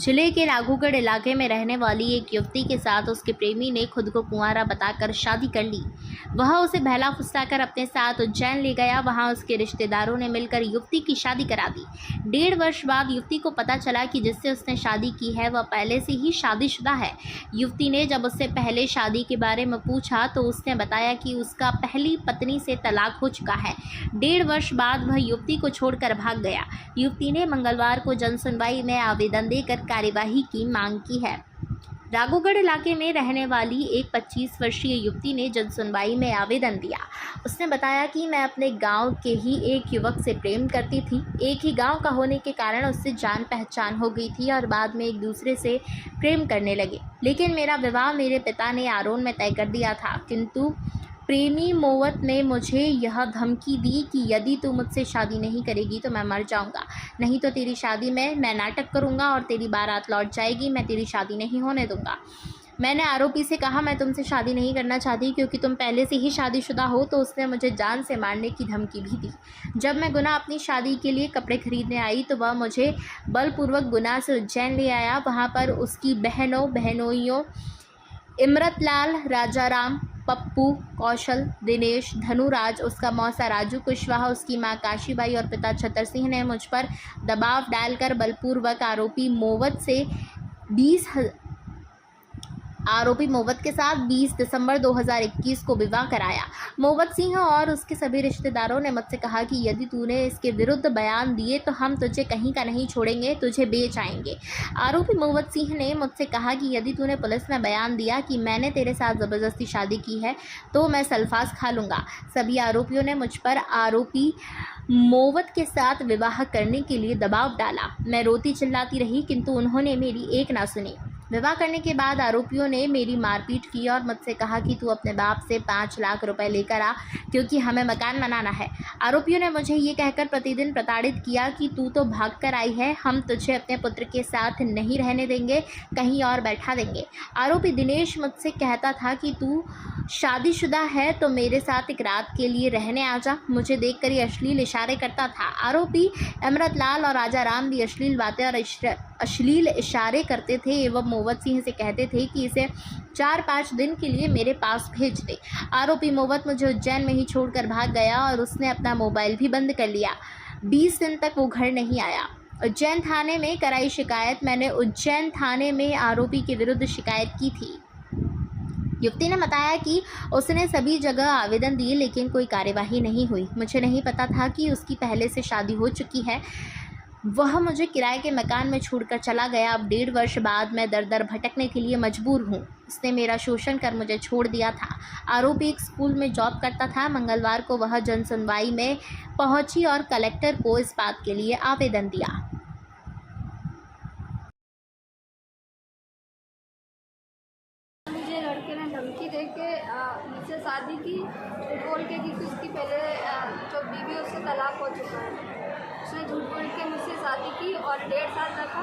जिले के राघोगढ़ इलाके में रहने वाली एक युवती के साथ उसके प्रेमी ने खुद को कुंवारा बताकर शादी कर ली। वह उसे बहला फुसलाकर अपने साथ उज्जैन ले गया। वहां उसके रिश्तेदारों ने मिलकर युवती की शादी करा दी। 1.5 वर्ष बाद युवती को पता चला कि जिससे उसने शादी की है वह पहले से ही शादीशुदा है। युवती ने जब उससे पहले शादी के बारे में पूछा तो उसने बताया कि उसका पहली पत्नी से तलाक हो चुका है। 1.5 वर्ष बाद वह युवती को छोड़कर भाग गया। युवती ने मंगलवार को जनसुनवाई में आवेदन देकर कार्यवाही की मांग की है। राघोगढ़ इलाके में रहने वाली एक 25 वर्षीय युवती ने जनसुनवाई में आवेदन दिया। उसने बताया कि मैं अपने गांव के ही एक युवक से प्रेम करती थी। एक ही गांव का होने के कारण उससे जान पहचान हो गई थी और बाद में एक दूसरे से प्रेम करने लगे। लेकिन मेरा विवाह मेरे पिता ने आरोन में तय कर दिया था, किंतु प्रेमी मोवत ने मुझे यह धमकी दी कि यदि तू मुझसे शादी नहीं करेगी तो मैं मर जाऊंगा, नहीं तो तेरी शादी में मैं नाटक करूंगा और तेरी बारात लौट जाएगी, मैं तेरी शादी नहीं होने दूंगा। मैंने आरोपी से कहा मैं तुमसे शादी नहीं करना चाहती क्योंकि तुम पहले से ही शादीशुदा हो, तो उसने मुझे जान से मारने की धमकी भी दी। जब मैं गुना अपनी शादी के लिए कपड़े खरीदने आई तो वह मुझे बलपूर्वक गुना से उज्जैन ले आया। वहाँ पर उसकी बहनोइयों इमरतलाल, राजाराम, पप्पू, कौशल, दिनेश, धनुराज, उसका मौसा राजू कुशवाहा, उसकी मां काशीबाई और पिता छतर सिंह ने मुझ पर दबाव डालकर बलपूर्वक आरोपी मोवत के साथ 20 दिसंबर 2021 को विवाह कराया। मोवत सिंह और उसके सभी रिश्तेदारों ने मुझसे कहा कि यदि तूने इसके विरुद्ध बयान दिए तो हम तुझे कहीं का नहीं छोड़ेंगे, तुझे बेच आएंगे। आरोपी मोवत सिंह ने मुझसे कहा कि यदि तूने पुलिस में बयान दिया कि मैंने तेरे साथ ज़बरदस्ती शादी की है तो मैं सल्फास खा लूँगा। सभी आरोपियों ने मुझ पर आरोपी मोवत के साथ विवाह करने के लिए दबाव डाला। मैं रोती चिल्लाती रही किंतु उन्होंने मेरी एक ना सुनी। विवाह करने के बाद आरोपियों ने मेरी मारपीट की और मुझसे कहा कि तू अपने बाप से 5 लाख रुपए लेकर आ क्योंकि हमें मकान बनाना है। आरोपियों ने मुझे ये कहकर प्रतिदिन प्रताड़ित किया कि तू तो भाग कर आई है, हम तुझे अपने पुत्र के साथ नहीं रहने देंगे, कहीं और बैठा देंगे। आरोपी दिनेश मुझसे कहता था कि तू शादीशुदा है तो मेरे साथ एक रात के लिए रहने आ जा। मुझे देखकर ये अश्लील इशारे करता था। आरोपी अमृतलाल और राजाराम भी अश्लील बातें और अश्लील इशारे करते थे एवं मोवत सिंह से कहते थे कि इसे 4-5 दिन के लिए मेरे पास भेज दे। आरोपी मोवत मुझे उज्जैन में ही छोड़कर भाग गया और उसने अपना मोबाइल भी बंद कर लिया। 20 दिन तक वो घर नहीं आया। उज्जैन थाने में कराई शिकायत। मैंने उज्जैन थाने में आरोपी के विरुद्ध शिकायत की थी। युवती ने बताया कि उसने सभी जगह आवेदन दिए लेकिन कोई कार्यवाही नहीं हुई। मुझे नहीं पता था कि उसकी पहले से शादी हो चुकी है। वह मुझे किराए के मकान में छोड़कर चला गया। अब 1.5 वर्ष बाद मैं दर दर भटकने के लिए मजबूर हूँ। उसने मेरा शोषण कर मुझे छोड़ दिया था। आरोपी एक स्कूल में जॉब करता था। मंगलवार को वह जनसुनवाई में पहुंची और कलेक्टर को इस बात के लिए आवेदन दिया। मुझे लड़के ने धमकी दे के मुझसे शादी की, बोल के कि उसकी पहले जो बीवी उससे तलाक हो चुका है। उसने झूठ बोल के मुझसे शादी की और 1.5 साल रखा।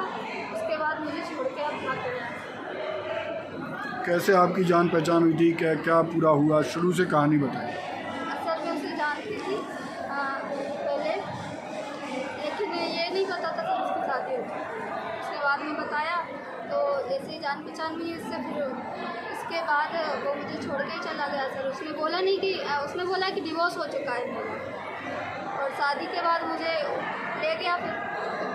उसके बाद मुझे छोड़ के अब भाग गया। कैसे आपकी जान पहचान हुई थी, क्या क्या पूरा हुआ, शुरू से कहानी बताएं। असल में उसे जानती थी पहले, लेकिन ये नहीं पता था कि उसकी शादी हो गई। उसके बाद में बताया तो ऐसे ही जान पहचान हुई इससे। फिर इसके बाद वो मुझे छोड़ के ही चला गया। सर उसने बोला नहीं कि उसने बोला कि डिवोर्स हो चुका है मेरा, और शादी के बाद मुझे ले गया। फिर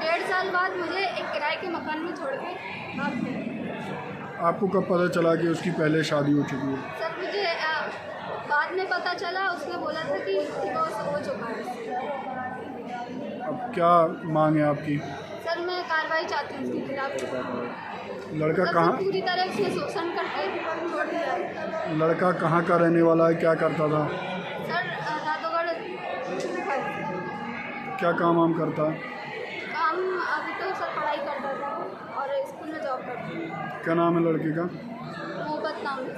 1.5 साल बाद मुझे एक किराए के मकान में छोड़ के भाग गया। आपको कब पता चला कि उसकी पहले शादी हो चुकी है? सर मुझे बाद में पता चला। उसने बोला था कि डिवोर्स हो चुका है। अब क्या मांग है आपकी? सर मैं कार्रवाई चाहती हूँ उसके खिलाफ। लड़का कहाँ, पूरी तरह से शोषण करके छोड़ दिया। लड़का कहाँ का रहने वाला है, क्या करता था? सर राघोगढ़। क्या काम वाम करता है? काम अभी तो सर पढ़ाई करता था और स्कूल में जॉब करता था। क्या नाम है लड़के का? मोहब्बत नाम है।